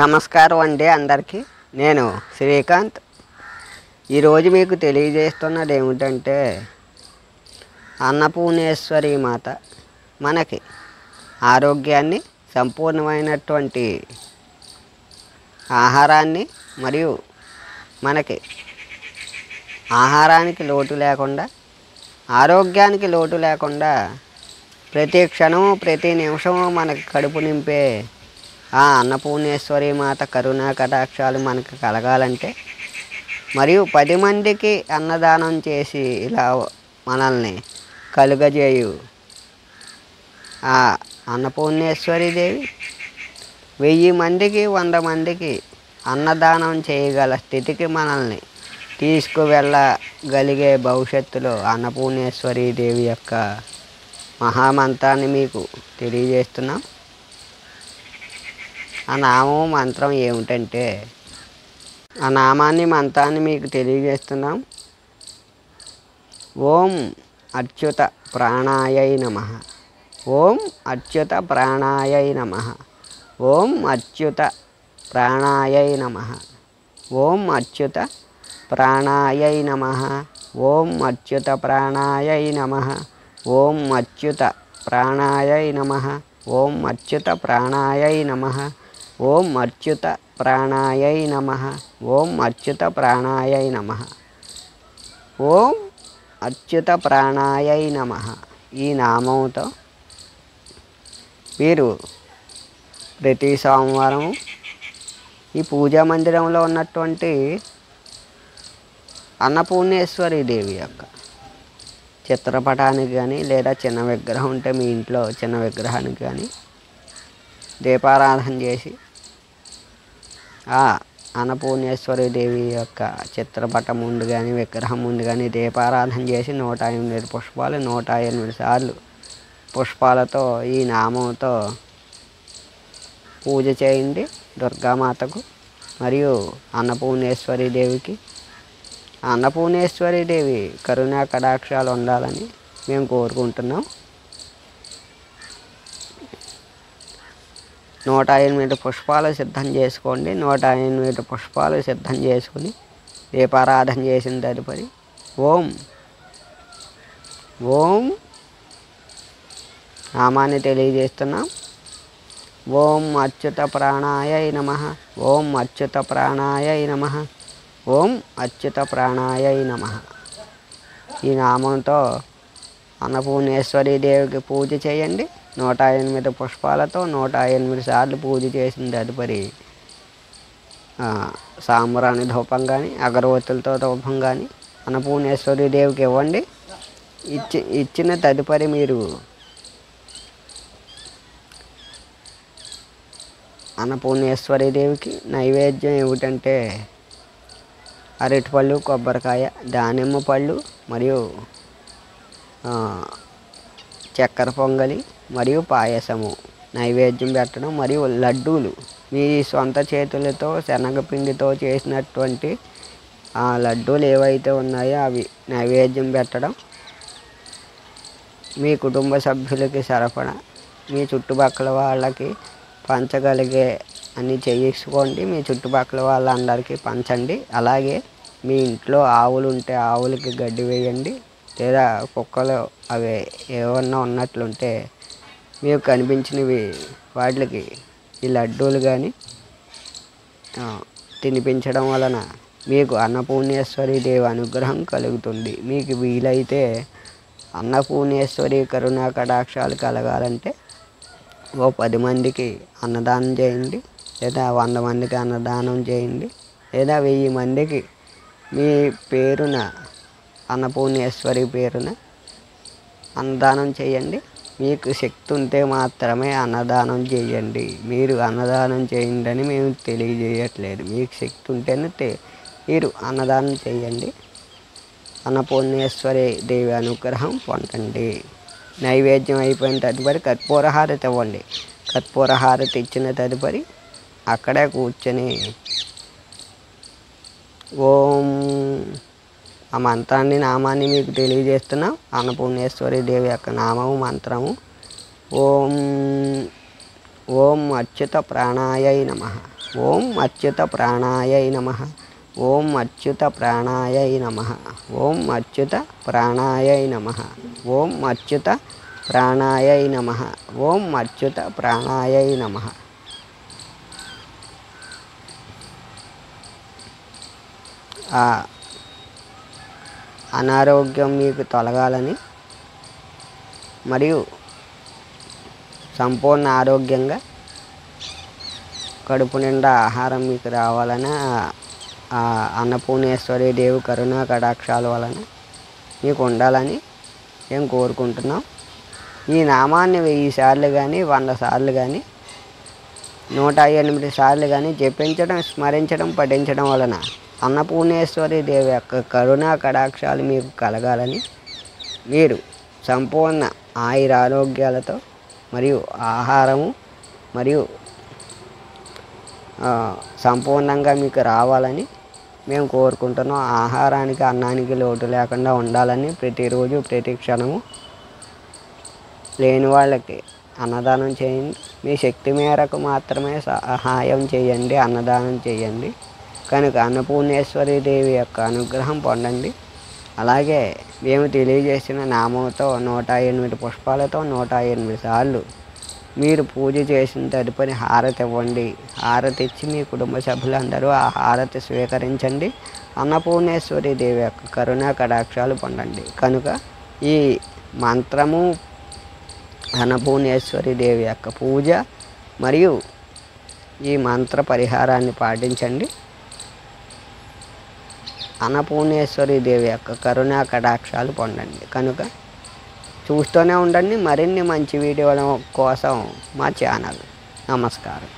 నమస్కారం అండి అందరికీ. నేను శ్రీకాంత్. ఈరోజు మీకు తెలియజేస్తున్నది ఏమిటంటే, అన్నపూర్ణేశ్వరి మాత మనకి ఆరోగ్యాన్ని, సంపూర్ణమైనటువంటి ఆహారాన్ని మరియు మనకి ఆహారానికి లోటు లేకుండా, ఆరోగ్యానికి లోటు లేకుండా ప్రతి క్షణము ప్రతి నిమిషము మనకి కడుపు నింపే ఆ అన్నపూర్ణేశ్వరి మాత కరుణా కటాక్షాలు మనకు కలగాలంటే, మరియు 10 మందికి అన్నదానం చేసి ఇలా మనల్ని కలుగజేయు ఆ అన్నపూర్ణేశ్వరి దేవి 1000 మందికి 100 మందికి అన్నదానం చేయగల స్థితికి మనల్ని తీసుకువెళ్ళగలిగే భవిష్యత్తులో అన్నపూర్ణేశ్వరి దేవి యొక్క మహామంత్రాన్ని మీకు తెలియజేస్తున్నాం. ఆ నామం మంత్రం ఏమిటంటే, ఆ నామాన్ని మంత్రాన్ని మీకు తెలియజేస్తున్నాం. ఓం అచ్యుత ప్రాణాయై నమః. ఓం అచ్యుత ప్రాణాయై నమః. ఓం అచ్యుత ప్రాణాయై నమః. ఓం అచ్యుత ప్రాణాయై నమః. ఓం అచ్యుత ప్రాణాయై నమః. ఓం అచ్యుత ప్రాణాయై నమః. ఓం అచ్యుత ప్రాణాయై నమః. ఓం అచ్యుత ప్రాణాయై నమః. ఓం అచ్యుత ప్రాణాయై నమః. ఓం అచ్యుత ప్రాణాయై నమః. ఈ నామంతో మీరు ప్రతి సోమవారం ఈ పూజా మందిరంలో ఉన్నటువంటి అన్నపూర్ణేశ్వరి దేవి యొక్క చిత్రపటానికి కానీ, లేదా చిన్న విగ్రహం ఉంటే మీ ఇంట్లో చిన్న విగ్రహానికి కానీ దీపారాధన చేసి ఆ అన్నపూర్ణేశ్వరి దేవి యొక్క చిత్రపటం ముందు కానీ, విగ్రహం ముందు కానీ దీపారాధన చేసి 108 పుష్పాలు 108 సార్లు పుష్పాలతో ఈ నామంతో పూజ చేయండి దుర్గామాతకు మరియు అన్నపూర్ణేశ్వరి దేవికి. అన్నపూర్ణేశ్వరి దేవి కరుణా కటాక్షాలు ఉండాలని మేము కోరుకుంటున్నాం. 108 పుష్పాలు సిద్ధం చేసుకోండి. 108 పుష్పాలు సిద్ధం చేసుకుని దీపారాధన చేసిన తదుపరి ఓం ఓం నామాన్ని తెలియజేస్తున్నాం. ఓం అచ్యుత ప్రాణాయై నమః. ఓం అచ్యుత ప్రాణాయై నమః. ఓం అచ్యుత ప్రాణాయై నమః. ఈ నామంతో అన్నపూర్ణేశ్వరి దేవికి పూజ చేయండి. 108 పుష్పాలతో 108 సార్లు పూజ చేసిన తదుపరి సాంబ్రాణి ధూపం కానీ, అగరవత్తులతో ధూపం కానీ అన్నపూర్ణేశ్వరి దేవికి ఇవ్వండి. ఇచ్చిన తదుపరి మీరు అన్నపూర్ణేశ్వరి దేవికి నైవేద్యం ఏమిటంటే, అరటిపళ్ళు, కొబ్బరికాయ, దానిమ్మ పళ్ళు మరియు చక్కెర పొంగలి మరియు పాయసము నైవేద్యం పెట్టడం, మరియు లడ్డూలు మీ సొంత చేతులతో శనగపిండితో చేసినటువంటి ఆ లడ్డూలు ఏవైతే ఉన్నాయో అవి నైవేద్యం పెట్టడం. మీ కుటుంబ సభ్యులకి సరఫరా, మీ చుట్టుపక్కల వాళ్ళకి పంచగలిగే అన్నీ చేసుకోండి. మీ చుట్టుపక్కల వాళ్ళందరికీ పంచండి. అలాగే మీ ఇంట్లో ఆవులు ఉంటే ఆవులకి గడ్డి వేయండి. లేదా కుక్కలు అవి ఏమన్నా ఉన్నట్లుంటే మీకు కనిపించినవి వాటికి ఈ లడ్డూలు కానీ తినిపించడం వలన మీకు అన్నపూర్ణేశ్వరి దేవి అనుగ్రహం కలుగుతుంది. మీకు వీలైతే అన్నపూర్ణేశ్వరి కరుణా కటాక్షాలు కలగాలంటే ఓ 10 మందికి అన్నదానం చేయండి, లేదా 100 మందికి అన్నదానం చేయండి, లేదా 1000 మందికి మీ పేరున అన్నపూర్ణేశ్వరి పేరున అన్నదానం చేయండి. మీకు శక్తి ఉంటే మాత్రమే అన్నదానం చేయండి. మీరు అన్నదానం చేయండి అని మేము తెలియజేయట్లేదు. మీకు శక్తి ఉంటేనే మీరు అన్నదానం చేయండి. అన్నపూర్ణేశ్వరి దేవి అనుగ్రహం పొందండి. నైవేద్యం అయిపోయిన తదుపరి కర్పూర హారతి ఇవ్వండి. కర్పూర హారతి ఇచ్చిన తదుపరి అక్కడే కూర్చొని ఓం ఆ మంత్రాన్ని నామాన్ని మీకు తెలియజేస్తున్నాం. అన్నపూర్ణేశ్వరి దేవి యొక్క నామము మంత్రము ఓం ఓం అచ్యుత ప్రాణాయై నమః. ఓం అచ్యుత ప్రాణాయై నమః. ఓం అచ్యుత ప్రాణాయై నమః. ఓం అచ్యుత ప్రాణాయై నమః. ఓం అచ్యుత ప్రాణాయై నమః. ఓం అచ్యుత ప్రాణాయై నమః. ఆ అనారోగ్యం మీకు తొలగాలని మరియు సంపూర్ణ ఆరోగ్యంగా కడుపు నిండా ఆహారం మీకు రావాలని ఆ అన్నపూర్ణేశ్వరి దేవి కరుణా కటాక్షాల వలన మీకు ఉండాలని మేము కోరుకుంటున్నాం. ఈ నామాన్ని 1000 సార్లు కానీ 100 సార్లు కానీ 108 సార్లు కానీ జపించడం, స్మరించడం, పఠించడం వలన అన్నపూర్ణేశ్వరి దేవి యొక్క కరుణా కటాక్షాలు మీకు కలగాలని, మీరు సంపూర్ణ ఆయురారోగ్యాలతో మరియు ఆహారము మరియు సంపూర్ణంగా మీకు రావాలని మేము కోరుకుంటున్నాం. ఆహారానికి అన్నానికి లోటు లేకుండా ఉండాలని ప్రతిరోజు ప్రతి క్షణము లేని వాళ్ళకి అన్నదానం చేయండి. మీ శక్తి మేరకు మాత్రమే సహాయం చేయండి, అన్నదానం చేయండి. కనుక అన్నపూర్ణేశ్వరి దేవి యొక్క అనుగ్రహం పొందండి. అలాగే మేము తెలియజేసిన నామంతో 108 పుష్పాలతో 108 సార్లు మీరు పూజ చేసిన తదుపరి హారతి ఇవ్వండి. హారతి ఇచ్చి మీ కుటుంబ సభ్యులందరూ ఆ హారతి స్వీకరించండి. అన్నపూర్ణేశ్వరి దేవి యొక్క కరుణా కటాక్షాలు పొందండి. కనుక ఈ మంత్రము, అన్నపూర్ణేశ్వరి దేవి యొక్క పూజ మరియు ఈ మంత్ర పరిహారాన్ని పాటించండి. అన్నపూర్ణేశ్వరి దేవి యొక్క కరుణా కటాక్షాలు పొందండి. కనుక చూస్తూనే ఉండండి మరిన్ని మంచి వీడియోల కోసం మా ఛానల్. నమస్కారం.